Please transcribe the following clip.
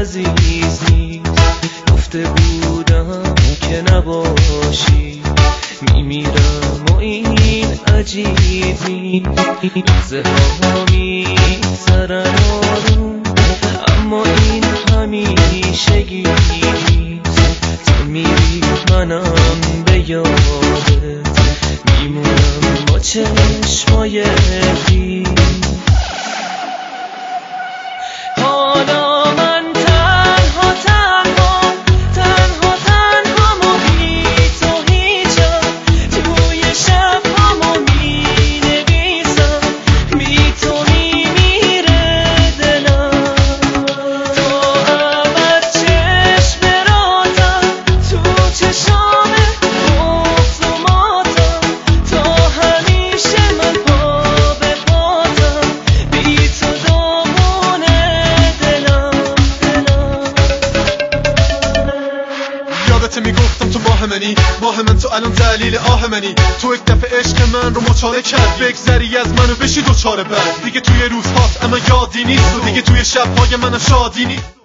عزیز نیست. گفته بودم که نباشی، میمیرم و این عجیب نیست. لحظه ها میگذرن آروم، اما این همیشگی نیست. تو میری منم به یادت میمونم با چشمای خیس. حالا من تنها و بی تو هیچم. توی شبهامو مینویسم، بی تو میمیره دلم. تا ابد چشم رازم تو چشام رسوماتم، تا همیشه من پا به پاتم، بی تو دامونه دلم. یادت میگفتم تو ماه من تو الان دلیل آه منی. تو یک دفعه عشق من رو مچاله کرد، بگذری از منو بشی دوچاره بعد. دیگه توی روزهات اما یادی نیست، و دیگه توی شبهای منم شادی نیست.